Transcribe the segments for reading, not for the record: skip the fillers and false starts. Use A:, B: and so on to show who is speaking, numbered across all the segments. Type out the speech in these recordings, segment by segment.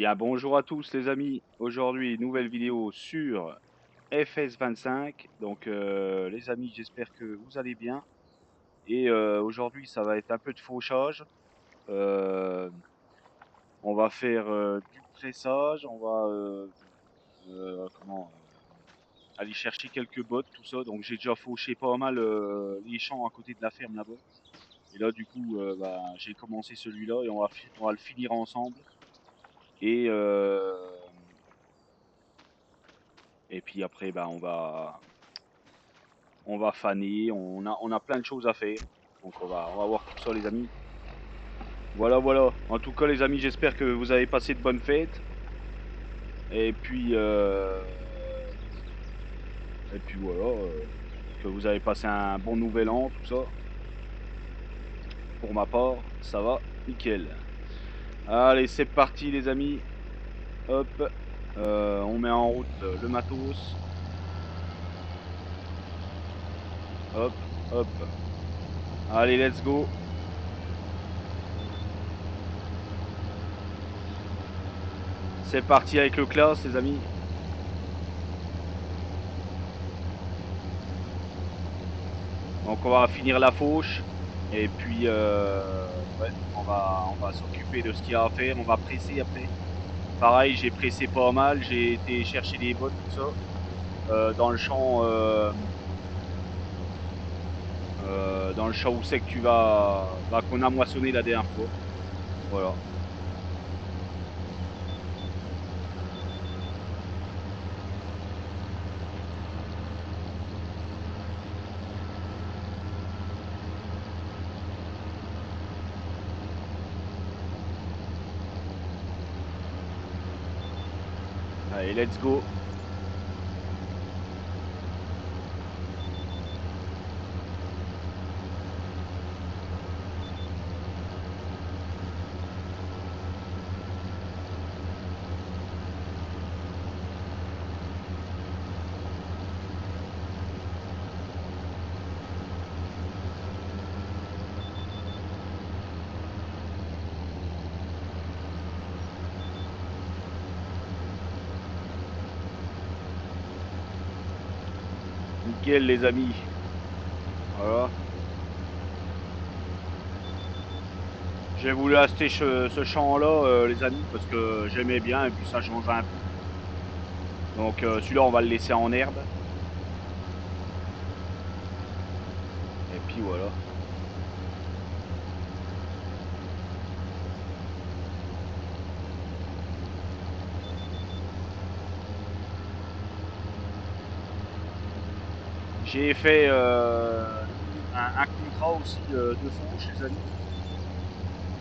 A: Bien, bonjour à tous les amis. Aujourd'hui, nouvelle vidéo sur FS25. Donc, les amis, j'espère que vous allez bien. Et aujourd'hui, ça va être un peu de fauchage. Euh, on va faire du pressage. On va aller chercher quelques bottes, tout ça. Donc, j'ai déjà fauché pas mal les champs à côté de la ferme là-bas. Et là, du coup, j'ai commencé celui-là et on va le finir ensemble. Et et puis après, on va faner, on a plein de choses à faire. Donc on va voir tout ça les amis. Voilà, voilà. En tout cas les amis, j'espère que vous avez passé de bonnes fêtes. Et puis, voilà, que vous avez passé un bon nouvel an, tout ça. Pour ma part, ça va, nickel. Allez, c'est parti les amis. Hop, on met en route le matos. Hop, hop. Allez, let's go. C'est parti avec le class les amis. Donc on va finir la fauche et puis ouais, on va s'occuper de ce qu'il y a à faire. On va presser après. Pareil, j'ai pressé pas mal. J'ai été chercher des bottes, tout ça, dans le champ, dans le champ où c'est que qu'on a moissonné la dernière fois. Voilà. Allez, let's go. Nickel les amis. Voilà. J'ai voulu acheter ce champ-là, les amis, parce que j'aimais bien et puis ça change un peu. Donc celui-là, on va le laisser en herbe. Et puis voilà. J'ai fait un contrat aussi de fauche, les amis,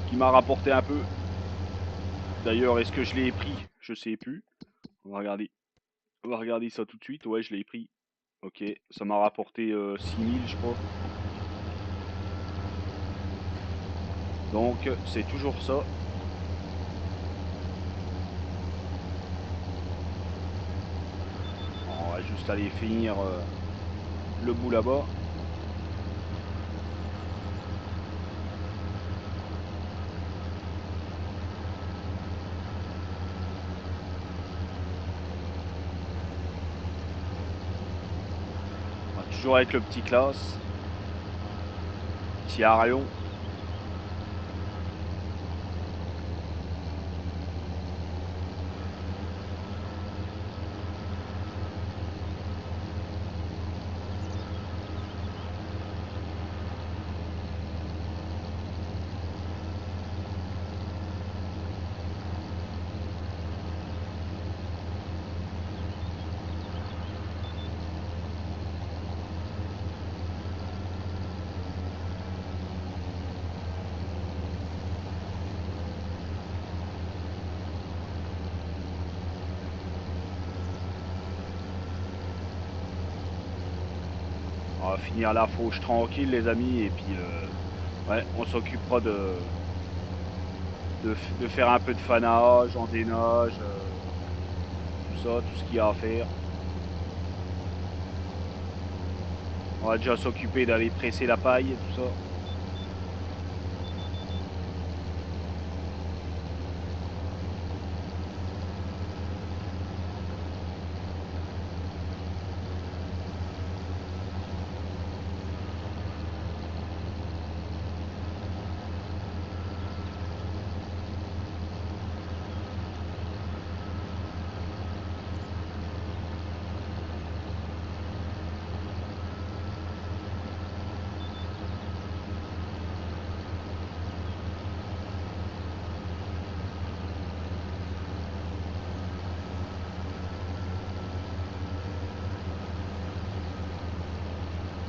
A: qui m'a rapporté un peu. D'ailleurs, est-ce que je l'ai pris? Je sais plus. On va regarder. On va regarder ça tout de suite. Ouais, je l'ai pris. Ok, ça m'a rapporté 6000, je crois. Donc, c'est toujours ça. On va juste aller finir le bout là-bas. On va toujours avec le petit classe. Petit Arion. On va finir la fauche tranquille, les amis. Et puis, ouais, on s'occupera de faire un peu de fanage, endénage, tout ça, tout ce qu'il y a à faire. On va déjà s'occuper d'aller presser la paille, tout ça.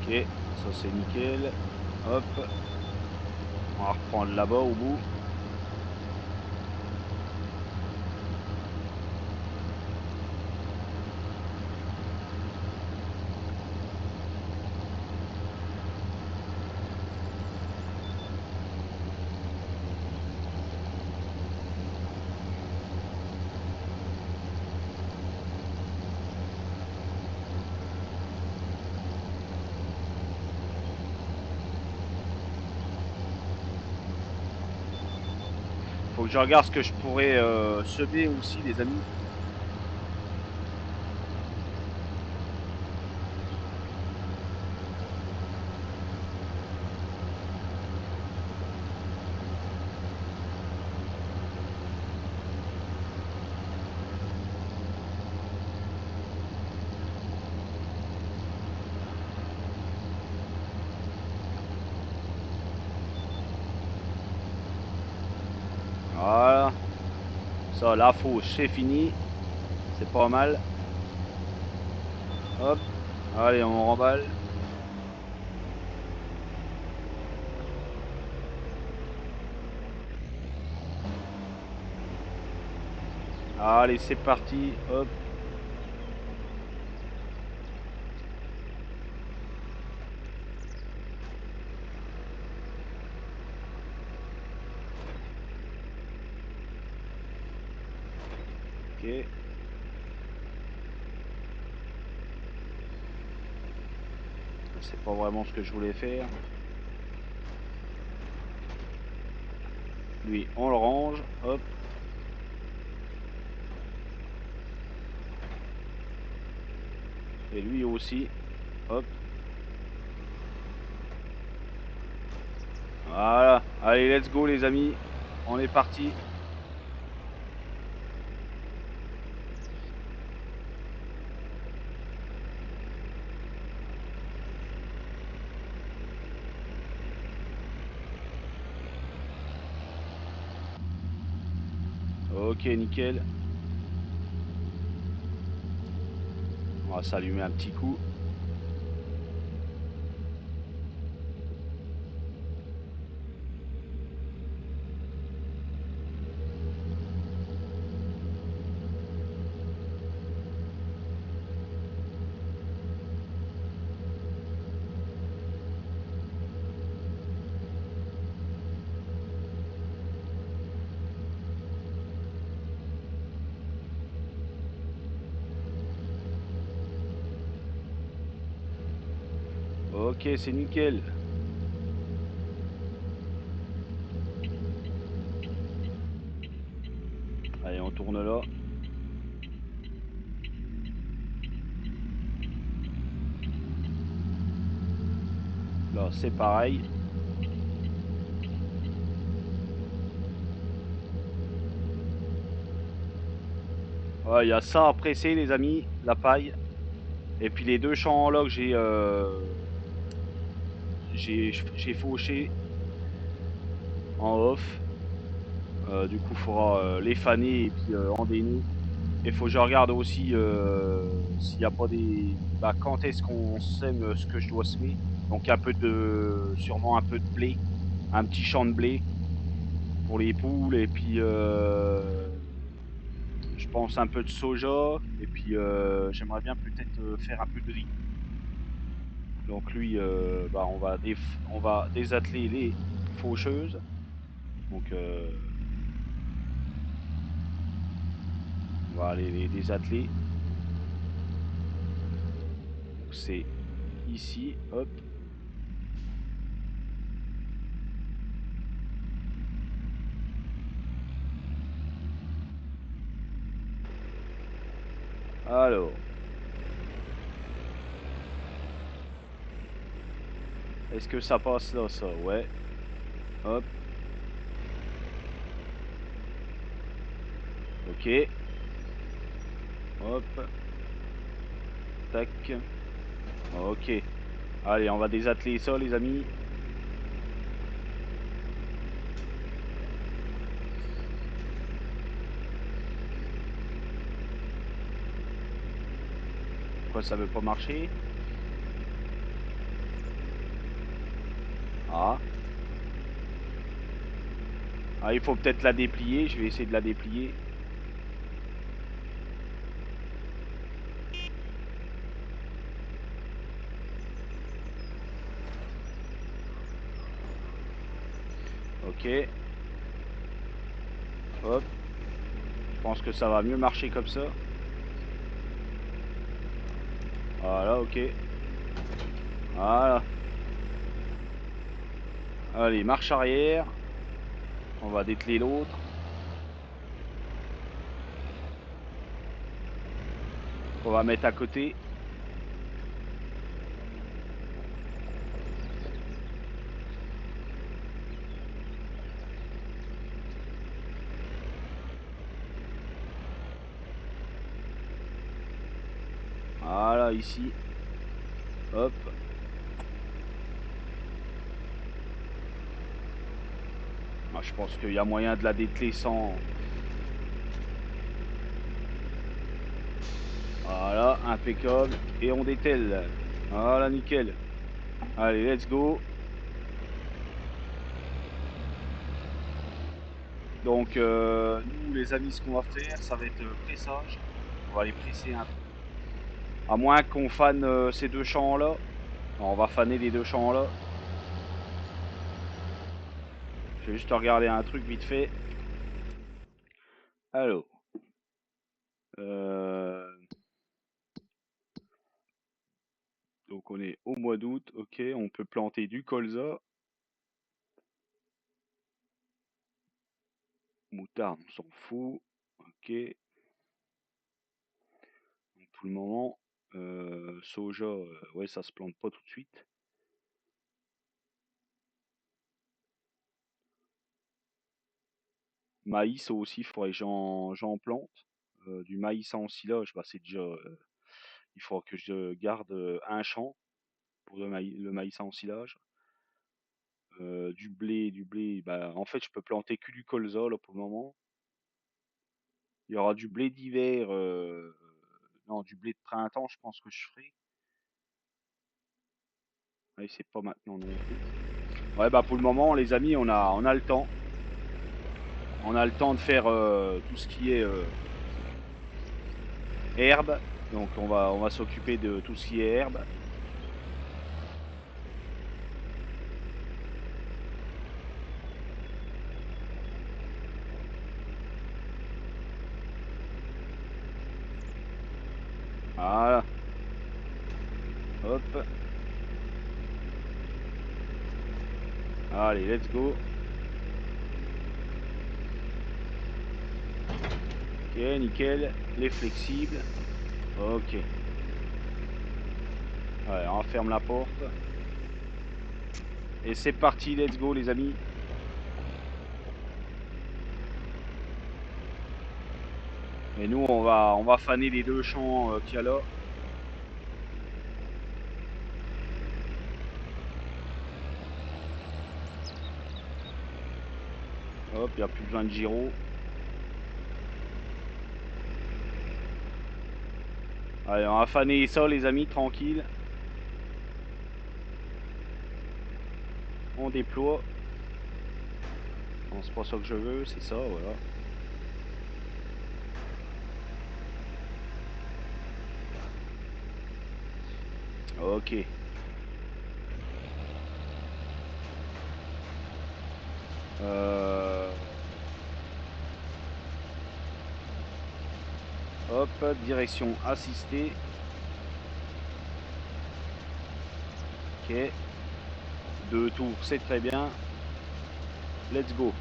A: Ok, ça c'est nickel. Hop. On va reprendre là-bas au bout. Faut que je regarde ce que je pourrais semer aussi, les amis. Voilà. Ça, la fauche, c'est fini. C'est pas mal. Hop. Allez, on remballe. Allez, c'est parti. Hop. Ok. C'est pas vraiment ce que je voulais faire. Lui, on le range. Hop. Et lui aussi. Hop. Voilà. Allez, let's go, les amis. On est parti. Ok, nickel. On va s'allumer un petit coup. Ok, c'est nickel. Allez, on tourne là. Là, c'est pareil. Il y a ça à presser, les amis. La paille. Et puis les deux champs là que j'ai fauché en off. Du coup, il faudra les faner et puis endainer. Il faut que je regarde aussi s'il n'y a pas des. Bah, quand est-ce qu'on sème ce que je dois semer. Donc un peu de. Sûrement un peu de blé. Un petit champ de blé pour les poules. Et puis je pense un peu de soja. Et puis j'aimerais bien peut-être faire un peu de riz. Donc lui, bah, on va désatteler les faucheuses. Donc on va aller les désatteler. Donc c'est ici, hop. Alors, est-ce que ça passe là, ça? Ouais. Hop. Ok. Hop. Tac. Ok. Allez, on va désatteler ça, les amis. Pourquoi ça veut pas marcher? Ah. Ah, il faut peut-être la déplier. Je vais essayer de la déplier. Ok. Hop. Je pense que ça va mieux marcher comme ça. Voilà, ok. Voilà. Allez, marche arrière. On va dételer l'autre. On va mettre à côté. Voilà, ici. Hop. Ah, je pense qu'il y a moyen de la dételer sans... Voilà, impeccable. Et on dételle. Voilà, nickel. Allez, let's go. Donc, nous, les amis, ce qu'on va faire, ça va être pressage. On va les presser un peu. À moins qu'on fane ces deux champs-là. On va faner les deux champs-là. Je vais juste regarder un truc vite fait. Alors. Donc, on est au mois d'août. Ok, on peut planter du colza. Moutarde, on s'en fout. Ok. Donc, pour le moment, soja, ouais, ça se plante pas tout de suite. Maïs aussi, il faudrait que j'en plante. Du maïs en silage, bah, c'est déjà. Il faudra que je garde un champ pour le maïs en silage. Du blé, bah, en fait, je peux planter que du colza là pour le moment. Il y aura du blé d'hiver, non, du blé de printemps, je pense que je ferai. Ouais, c'est pas maintenant non plus. Ouais, bah pour le moment, les amis, on a le temps. On a le temps de faire tout ce qui est herbe. Donc on va s'occuper de tout ce qui est herbe. Voilà. Hop. Allez, let's go. Ok, nickel. Les flexibles. Ok. Allez, on ferme la porte. Et c'est parti, let's go les amis. Et nous on va faner les deux champs qu'il y a là. Hop, il n'y a plus besoin de gyro. Allez, on va faner ça les amis, tranquille. On déploie. Non, c'est pas ça que je veux, c'est ça, voilà. Ok. Hop, direction assistée. Ok. 2 tours, c'est très bien. Let's go.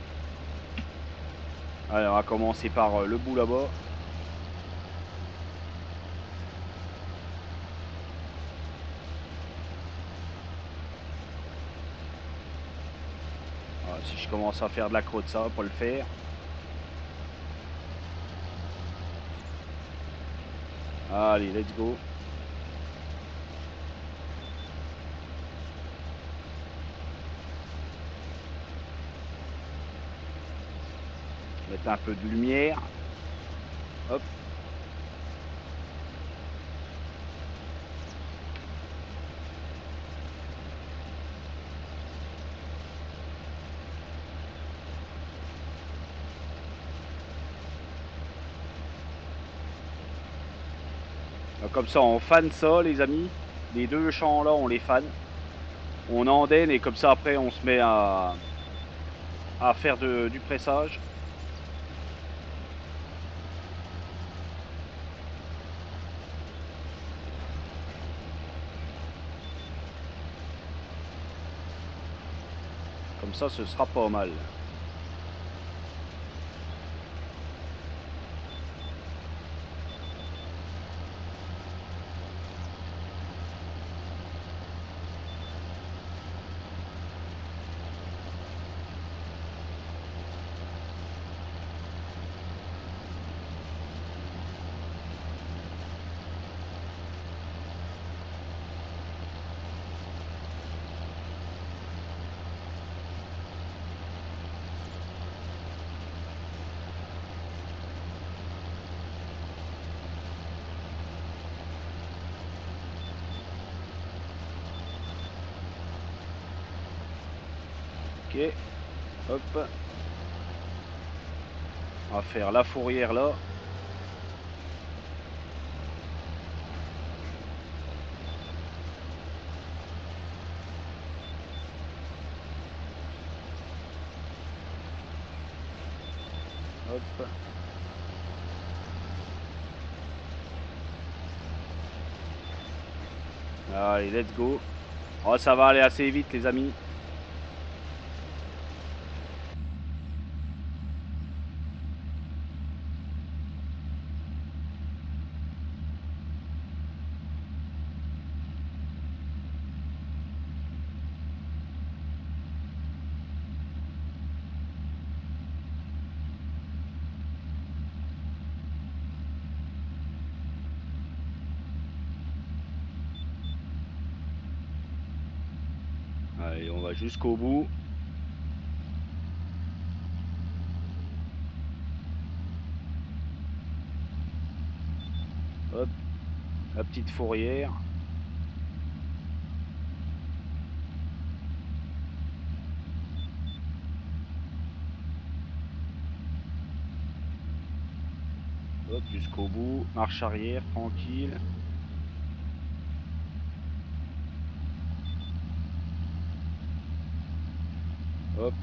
A: Allez, on va commencer par le bout là-bas. Voilà, si je commence à faire de la crotte, ça va pas le faire. Allez, let's go. Mettre un peu de lumière. Hop. Comme ça, on fane ça, les amis. Les 2 champs là, on les fane. On endaine et comme ça, après, on se met à faire du pressage. Comme ça, ce sera pas mal. Ok, hop. On va faire la fourrière là. Hop. Allez, let's go. Oh, ça va aller assez vite, les amis. Allez, on va jusqu'au bout. Hop, la petite fourrière. Hop, jusqu'au bout. Marche arrière, tranquille. Hop.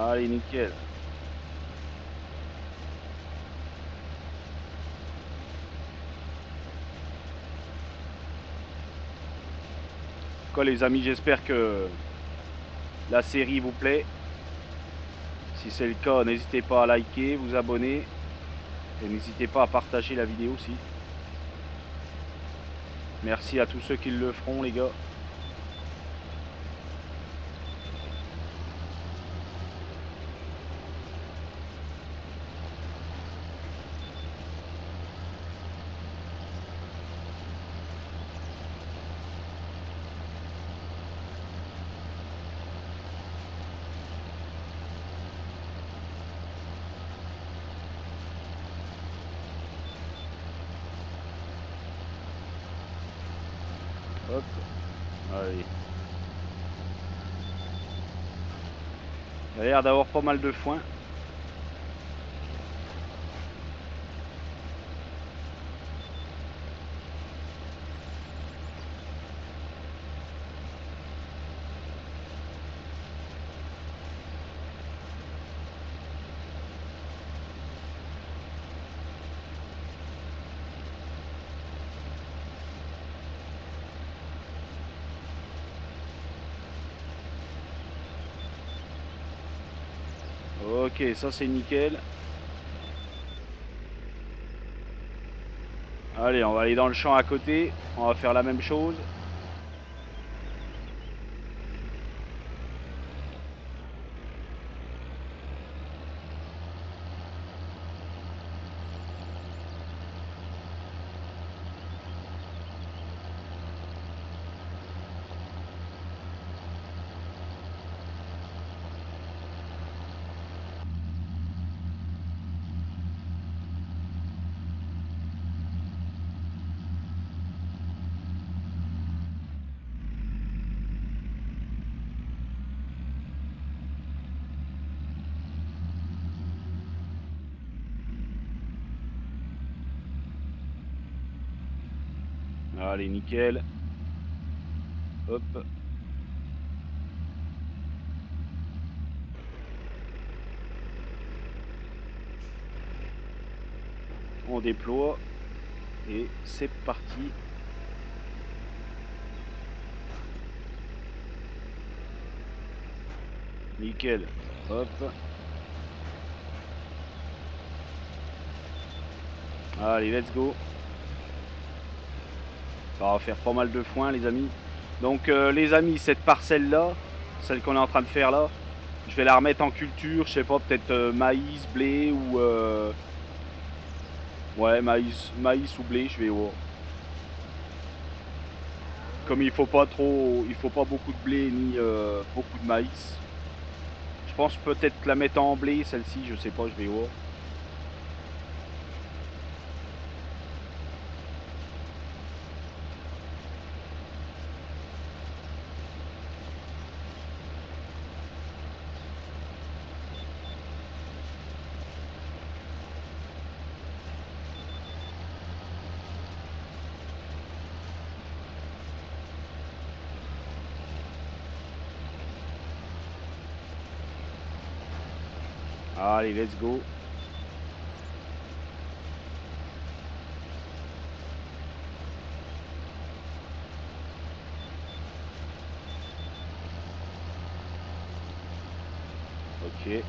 A: Allez, nickel. Quoi, les amis, j'espère que la série vous plaît. Si c'est le cas, n'hésitez pas à liker, vous abonner. Et n'hésitez pas à partager la vidéo aussi. Merci à tous ceux qui le feront, les gars. Hop. Allez. Il a l'air d'avoir pas mal de foin. Ok, ça c'est nickel. Allez, on va aller dans le champ à côté. On va faire la même chose. Allez, nickel. Hop. On déploie. Et c'est parti. Nickel. Hop. Allez, let's go. Ça va faire pas mal de foin, les amis. Donc, les amis, cette parcelle-là, celle qu'on est en train de faire là, je vais la remettre en culture. Je sais pas, peut-être maïs, blé ou... Ouais, maïs ou blé, je vais voir. Comme il faut pas beaucoup de blé ni beaucoup de maïs. Je pense peut-être la mettre en blé, celle-ci, je sais pas, je vais voir. Allez, let's go. Ok.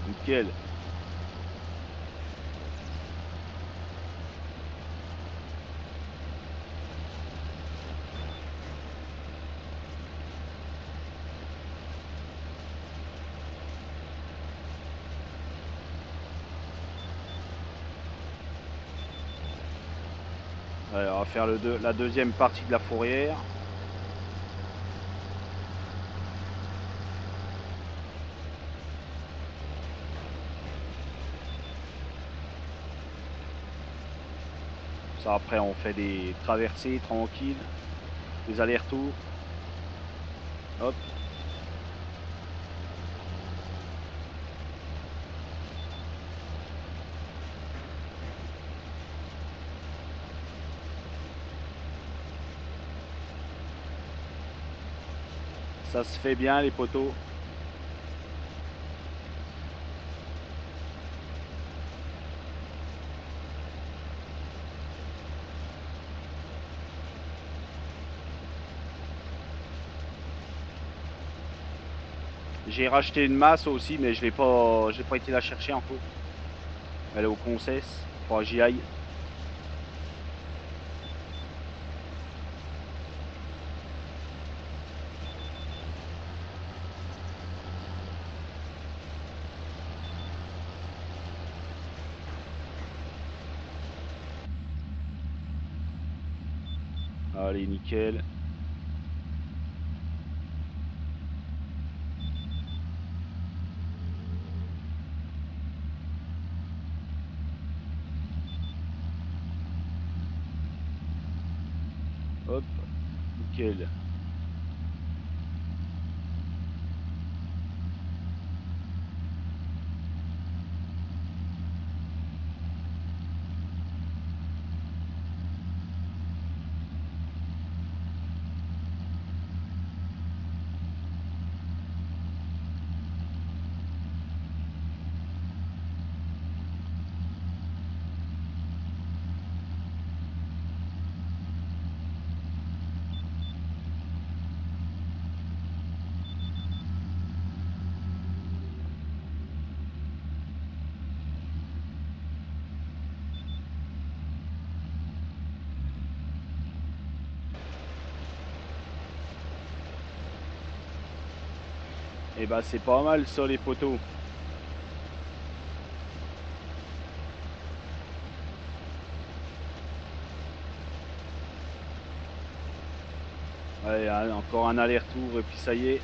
A: Nickel. Allez, on va faire la deuxième partie de la fourrière. Ça, après, on fait des traversées tranquilles, des allers-retours. Hop. Ça se fait bien, les poteaux. J'ai racheté une masse aussi, mais j'ai pas été la chercher encore. Elle est au concesse. Faut que j'y aille. Allez, nickel. Hop. Nickel. Et bah, c'est pas mal ça, les poteaux. Allez, encore un aller-retour et puis ça y est.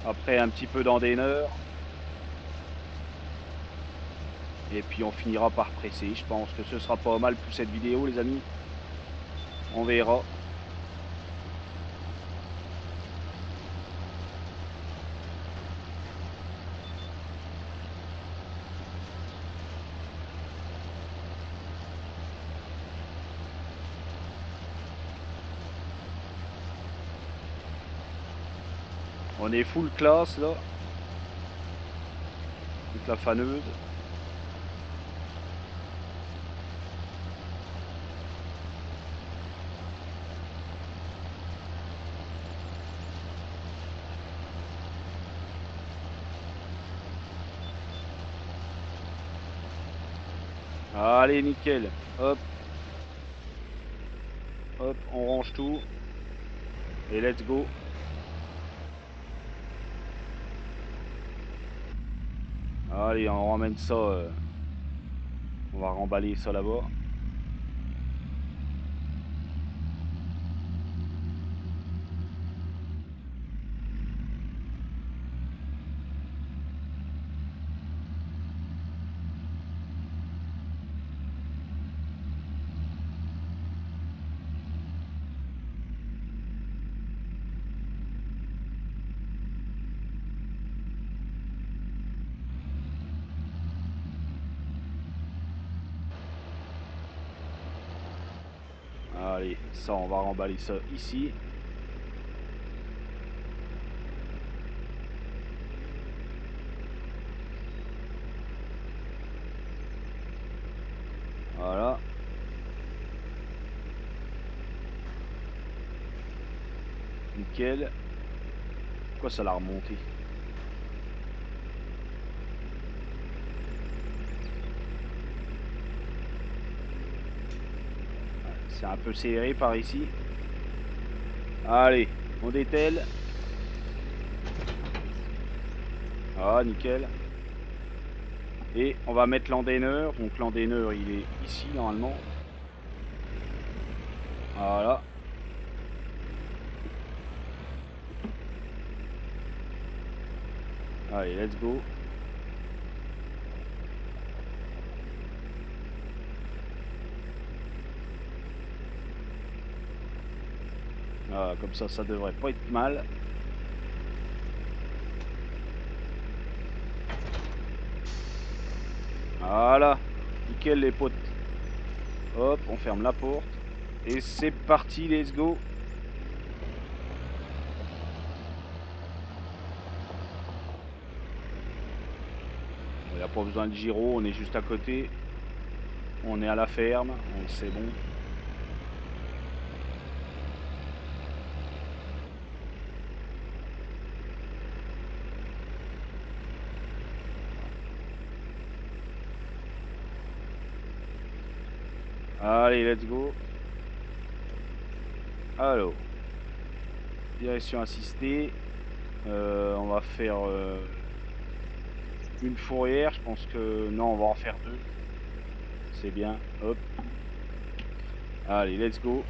A: Après un petit peu d'endéneur. Et puis on finira par presser. Je pense que ce sera pas mal pour cette vidéo, les amis. On verra. On est full classe là. Avec la faneuse. Allez, nickel. Hop. Hop, on range tout. Et let's go. Allez, on ramène ça. On va remballer ça là-bas. Allez, ça, on va remballer ça ici. Voilà. Nickel. Pourquoi ça l'a remonté? C'est un peu serré par ici. Allez, on dételle. Ah, nickel. Et on va mettre l'endéneur. Donc l'endéneur, il est ici normalement. Voilà. Allez, let's go. Voilà, comme ça devrait pas être mal. Voilà. Nickel les potes. Hop, on ferme la porte. Et c'est parti, let's go. Il n'y a pas besoin de gyro, on est juste à côté. On est à la ferme, donc c'est bon. Allez, let's go. Alors, direction assistée. On va faire une fourrière. Je pense que non, on va en faire deux. C'est bien. Hop. Allez, let's go.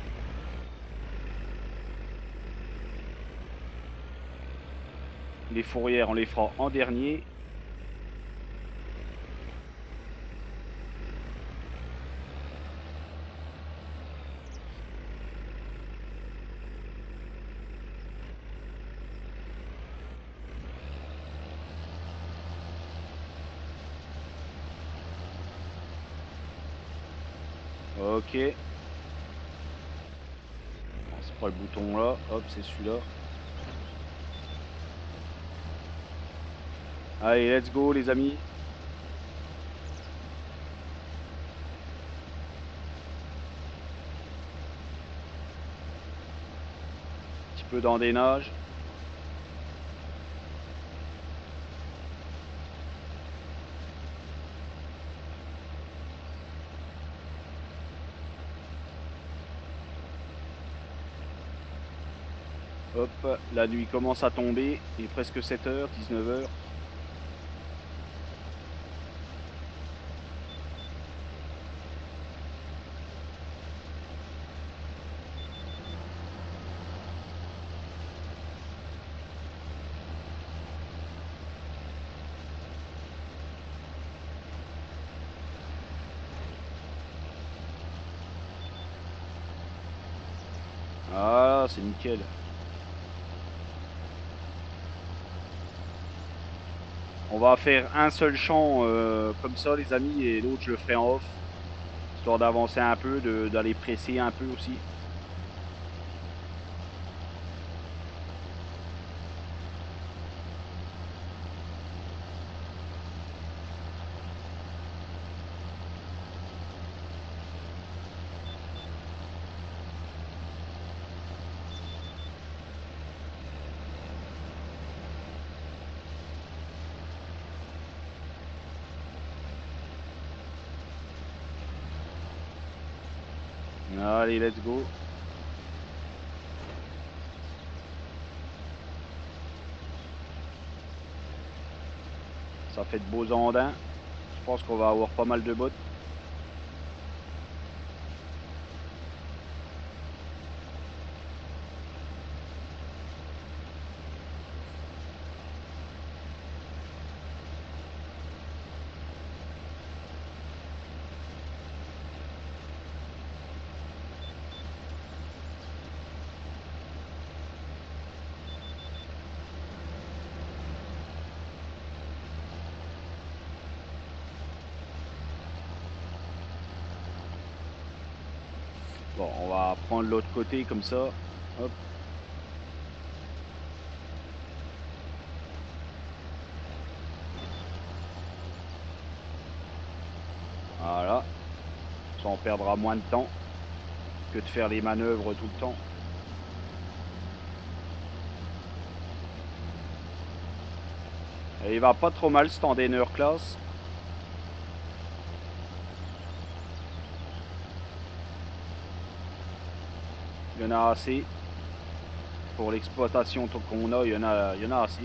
A: Les fourrières, on les fera en dernier. Ok. C'est pas le bouton là. Hop, c'est celui-là. Allez, let's go les amis. Un petit peu d'endénage. Hop, la nuit commence à tomber. Il est presque 7h, 19h. Ah, c'est nickel. On va faire un seul champ comme ça, les amis, et l'autre, je le ferai en off, histoire d'avancer un peu, d'aller presser un peu aussi. Allez, let's go. Ça fait de beaux andins. Je pense qu'on va avoir pas mal de bottes. Bon, on va prendre l'autre côté comme ça. Hop. Voilà. Ça, on perdra moins de temps que de faire les manœuvres tout le temps. Et il va pas trop mal, ce Standener classe. Il y en a assez. Pour l'exploitation qu'on a, il y en a assez.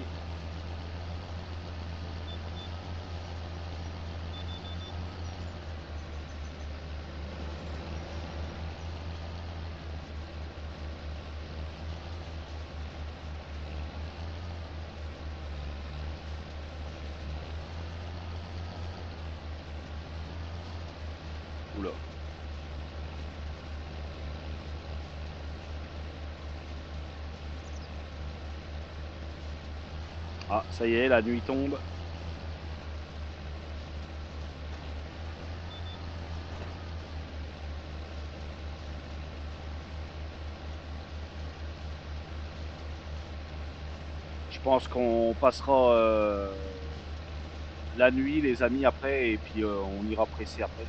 A: Oula. Ah, ça y est, la nuit tombe. Je pense qu'on passera la nuit, les amis, après, et puis on ira presser après.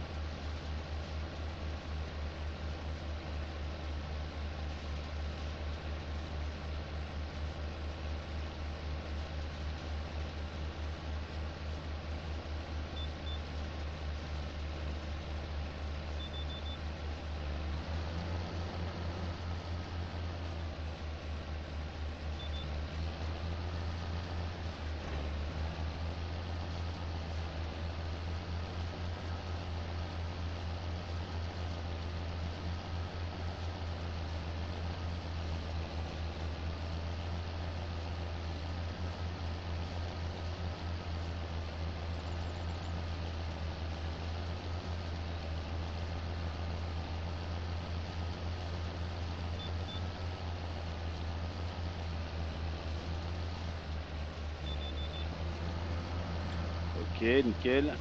A: Ok, nickel.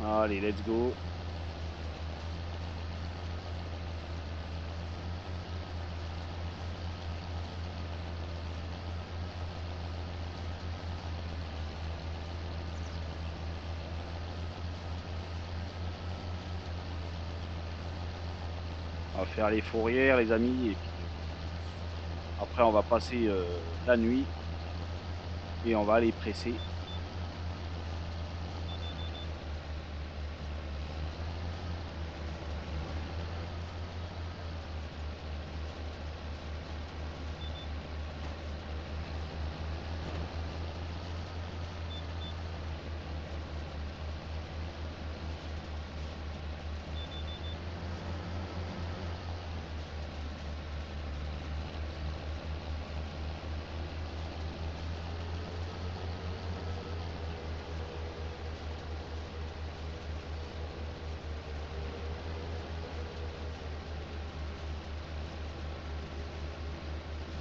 A: Allez, let's go. On va faire les fourrières, les amis, et puis Après, on va passer la nuit et on va aller presser.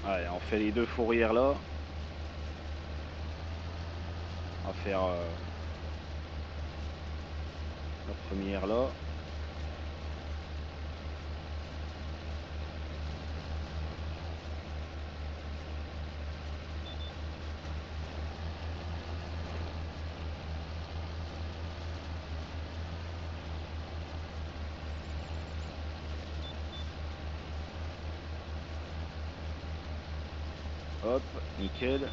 A: Allez, on fait les deux fourrières là. On va faire la première là. Hop, nickel.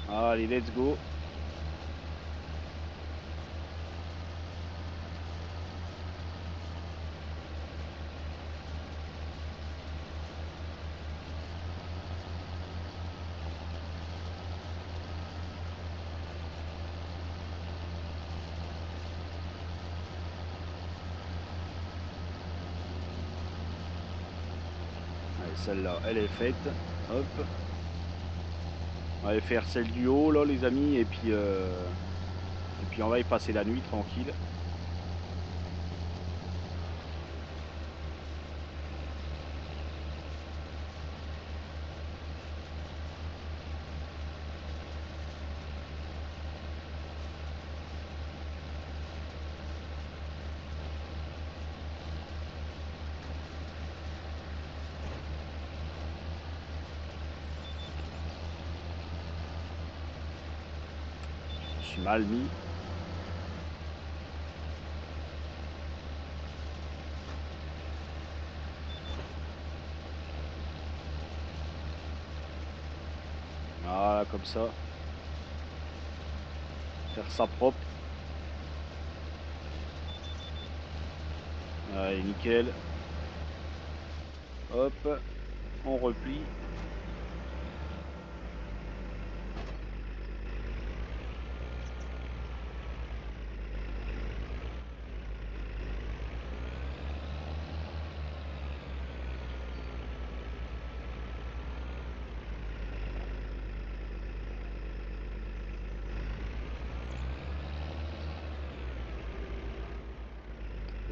A: Allez, let's go. Allez, celle-là, elle est faite. Hop. On va aller faire celle du haut là, les amis, et puis on va y passer la nuit tranquille. Je suis mal mis. Voilà, comme ça. Faire ça propre. Allez, nickel. Hop, on replie.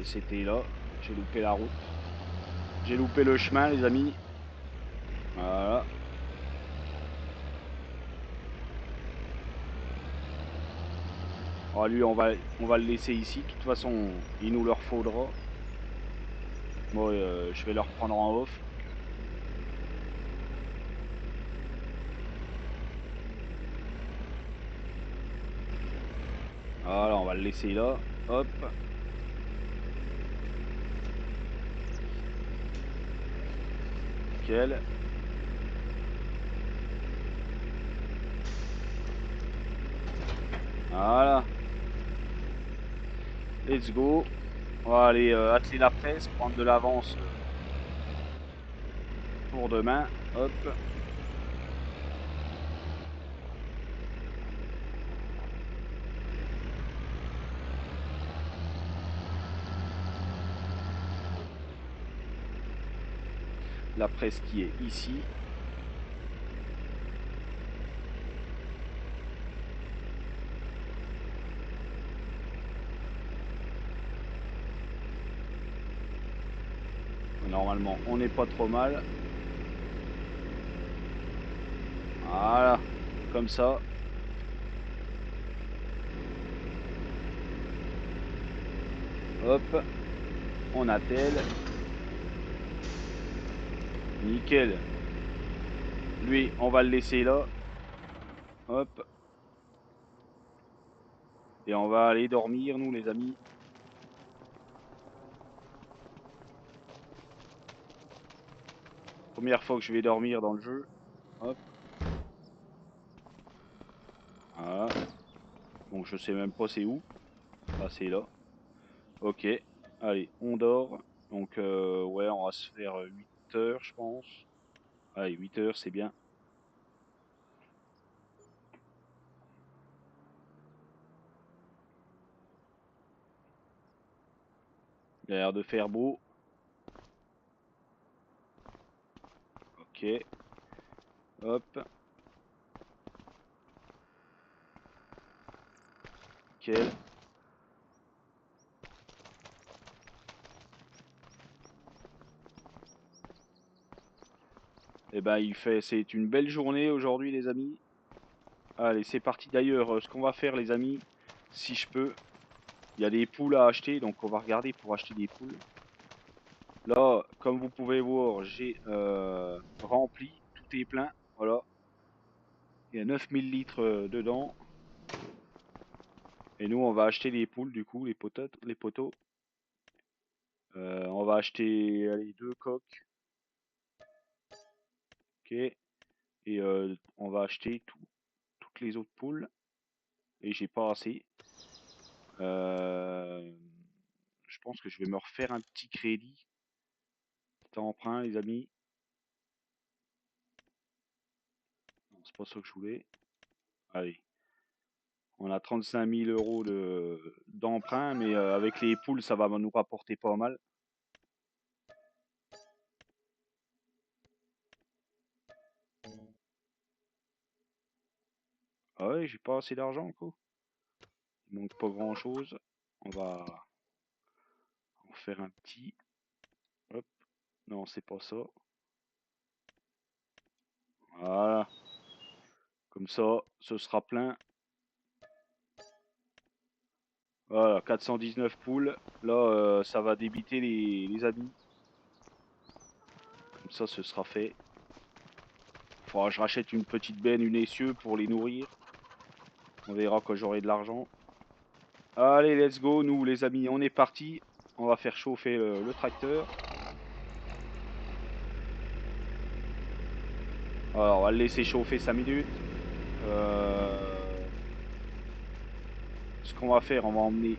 A: Et c'était là. J'ai loupé la route. J'ai loupé le chemin, les amis. Voilà. Oh, lui, on va le laisser ici. De toute façon, il nous le faudra. Moi, je vais le reprendre en off. Voilà, on va le laisser là. Hop. Nickel. Voilà. Let's go. On va aller atteler la presse, prendre de l'avance pour demain. Hop. La presse qui est ici. Normalement, on n'est pas trop mal. Voilà. Comme ça. Hop, on attelle. Nickel. Lui, on va le laisser là. Hop. Et on va aller dormir, nous, les amis. Première fois que je vais dormir dans le jeu. Hop. Voilà. Donc, je sais même pas c'est où. Ah, c'est là. Ok. Allez, on dort. Donc, ouais, on va se faire 8 heures, je pense. Allez, 8 heures, c'est bien. Il a l'air de faire beau. Ok. Hop. Nickel. Eh ben, c'est une belle journée aujourd'hui, les amis. Allez, c'est parti. D'ailleurs, ce qu'on va faire, les amis, si je peux, il y a des poules à acheter, donc on va regarder pour acheter des poules. Là, comme vous pouvez voir, j'ai rempli, tout est plein. Voilà, il y a 9000 litres dedans. Et nous, on va acheter les poules, du coup, les poteaux. On va acheter, allez, 2 coques. Ok. Et on va acheter toutes les autres poules. Et j'ai pas assez. Euh, je pense que je vais me refaire un petit crédit. Petit emprunt, les amis. Non, c'est pas ça que je voulais. Allez. On a 35 000 euros d'emprunt, mais avec les poules, ça va nous rapporter pas mal. Ah ouais, j'ai pas assez d'argent, quoi. Il manque pas grand chose. On va en faire un petit. Hop. Non, c'est pas ça. Voilà. Comme ça, ce sera plein. Voilà, 419 poules. Là, ça va débiter les amis. Comme ça, ce sera fait. Faudra que je rachète une petite benne, une essieu pour les nourrir. On verra quand j'aurai de l'argent. Allez, let's go. Nous, les amis, on est parti. On va faire chauffer le tracteur. Alors, on va le laisser chauffer 5 minutes. Ce qu'on va faire, on va emmener.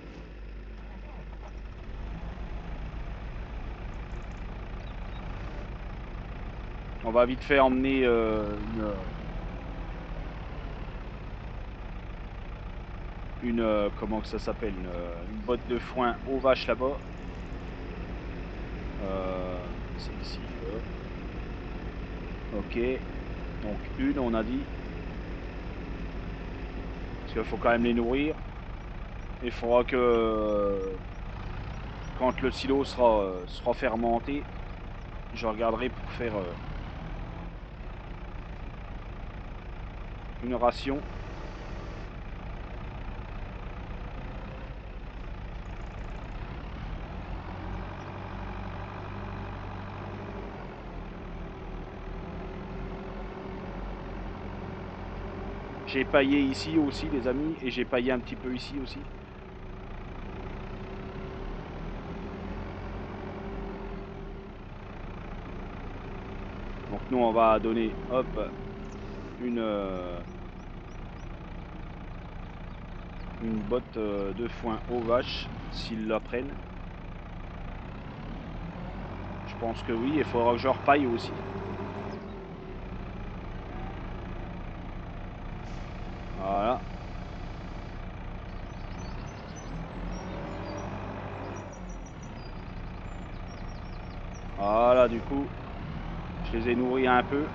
A: On va vite fait emmener comment que ça s'appelle, une botte de foin aux vaches là-bas. C'est ici. Ok. Donc une, on a dit. Parce qu'il faut quand même les nourrir. Il faudra que quand le silo sera fermenté, je regarderai pour faire une ration. J'ai paillé ici aussi, les amis, et j'ai paillé un petit peu ici aussi. Donc nous, on va donner, hop, une botte de foin aux vaches, s'ils la prennent. Je pense que oui, il faudra que je repaille aussi. Voilà. Voilà, du coup, je les ai nourris un peu.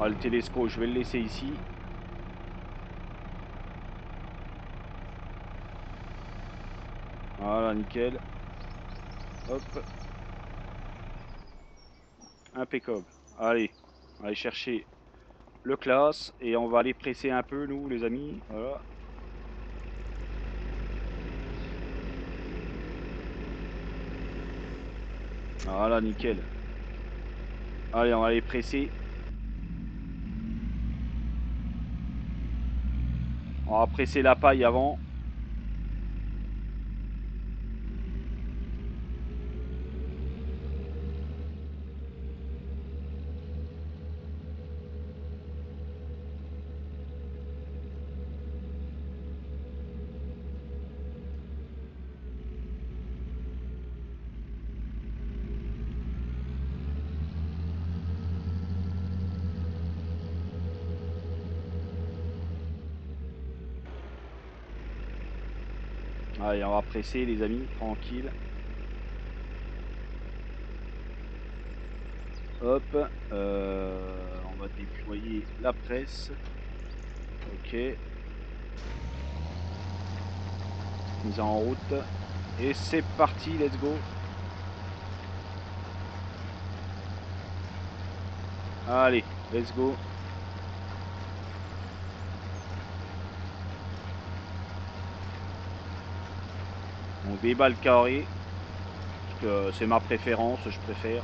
A: Ah, le télescope, je vais le laisser ici. Voilà, nickel. Hop. Impeccable. Allez, on va aller chercher le classe et on va aller presser un peu, nous, les amis. Voilà. Voilà, nickel. Allez, on va les presser. On va presser la paille avant. Allez, on va presser les amis, tranquille. Hop, on va déployer la presse. Ok. Mise en route. Et c'est parti, let's go. Allez, let's go. On débat le carré. Parce que c'est ma préférence, je préfère.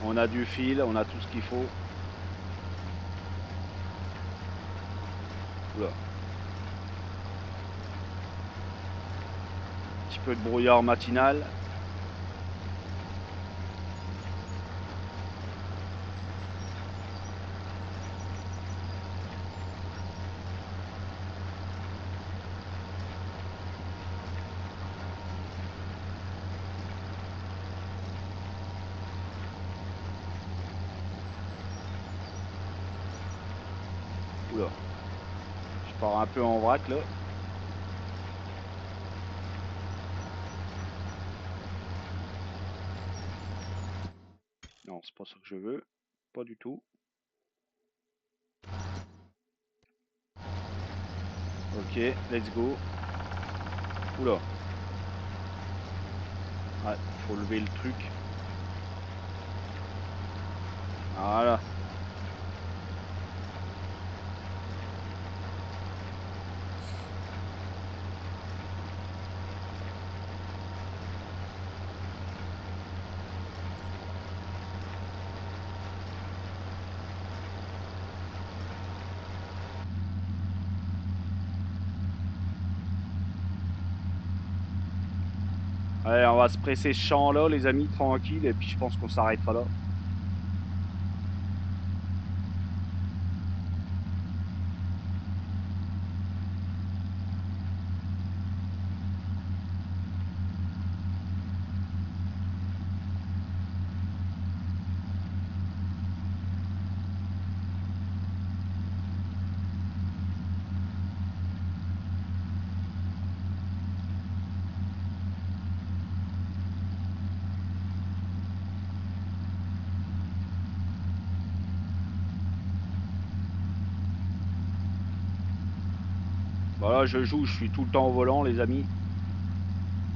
A: On a du fil, on a tout ce qu'il faut. Oula. Un petit peu de brouillard matinal. Oula. Je pars un peu en vrac là. Non, c'est pas ça que je veux. Pas du tout. Ok, let's go. Oula. Ouais, faut lever le truc. Voilà. Allez, on va se presser ce champ là, les amis, tranquille. Et puis je pense qu'on s'arrêtera là. Voilà, je joue, je suis tout le temps au volant, les amis.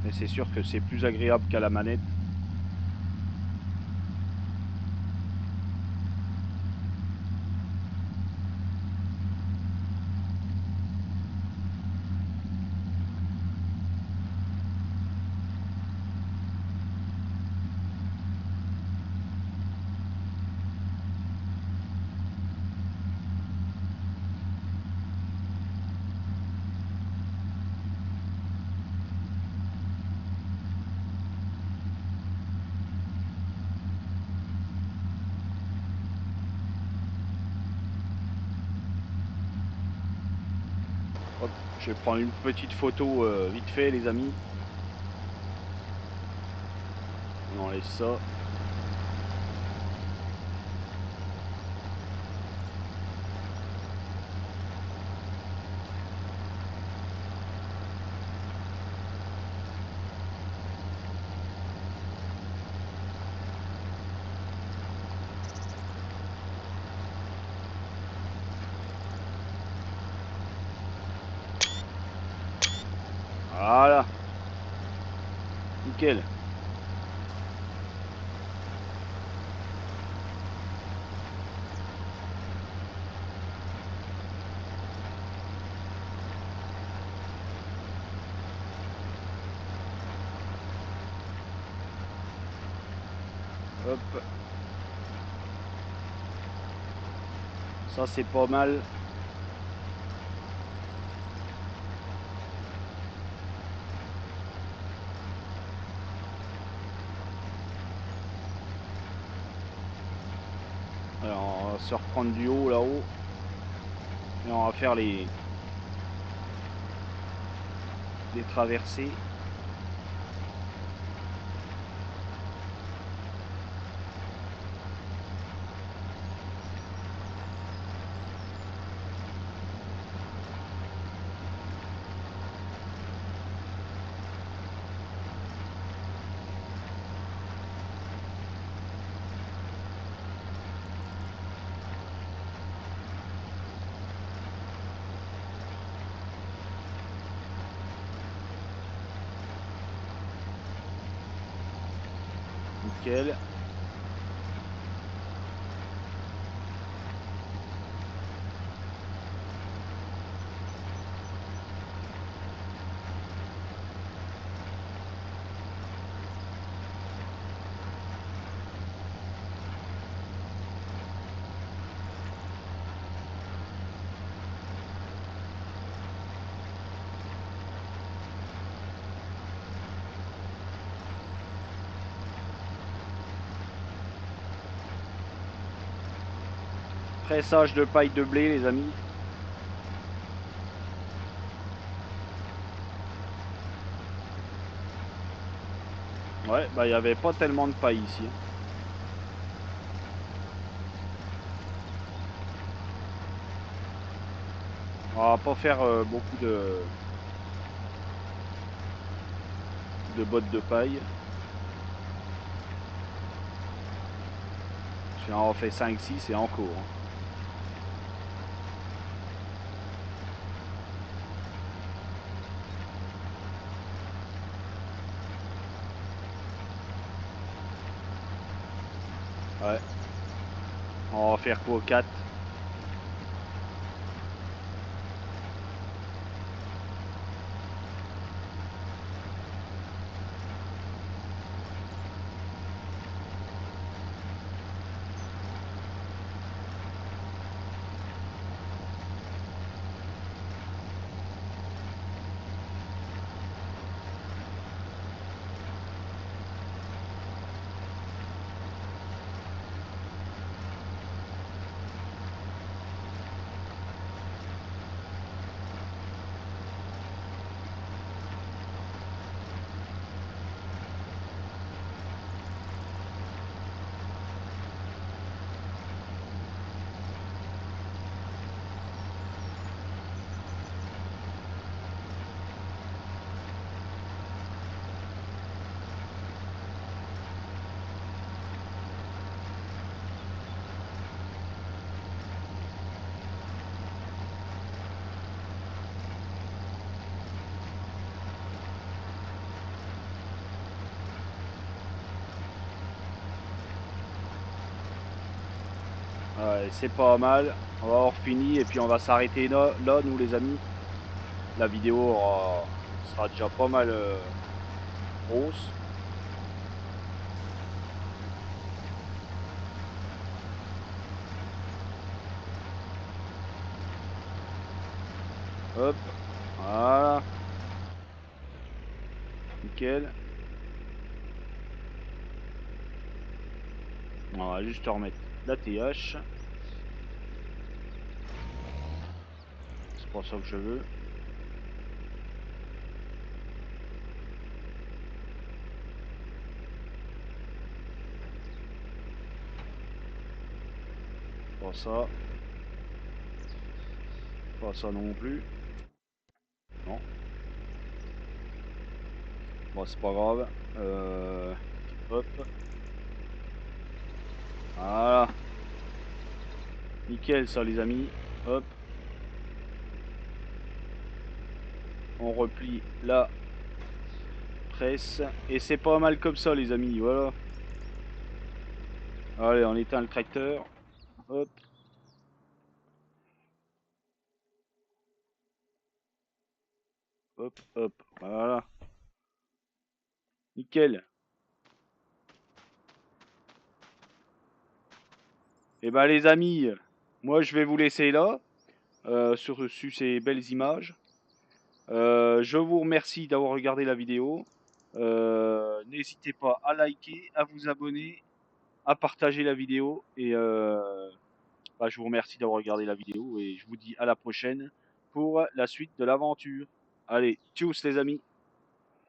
A: Et c'est sûr que c'est plus agréable qu'à la manette. Hop, je vais prendre une petite photo vite fait, les amis. On laisse ça. Voilà. Nickel. Hop. Ça c'est pas mal. Alors on va se reprendre du haut là-haut. Et on va faire les traversées. Nickel. Pressage de paille de blé, les amis. Ouais, bah il n'y avait pas tellement de paille ici. On va pas faire beaucoup de bottes de paille. Si on en fait 5-6 et encore. Ouais. On va faire quoi, 4? Ouais, c'est pas mal. On va avoir fini et puis on va s'arrêter là, nous les amis. La vidéo sera déjà pas mal grosse. Hop, voilà, nickel. On va juste remettre la TH. C'est pas ça que je veux. Pas ça. Pas ça non plus. Non. Bon, c'est pas grave. Hop. Voilà. Nickel ça les amis. Hop. On replie la presse. Et c'est pas mal comme ça les amis. Voilà. Allez, on éteint le tracteur. Hop. Hop, hop. Voilà. Nickel. Et ben les amis, moi je vais vous laisser là, sur ces belles images. Je vous remercie d'avoir regardé la vidéo. N'hésitez pas à liker, à vous abonner, à partager la vidéo. Et bah, je vous remercie d'avoir regardé la vidéo et je vous dis à la prochaine pour la suite de l'aventure. Allez, tchuss les amis!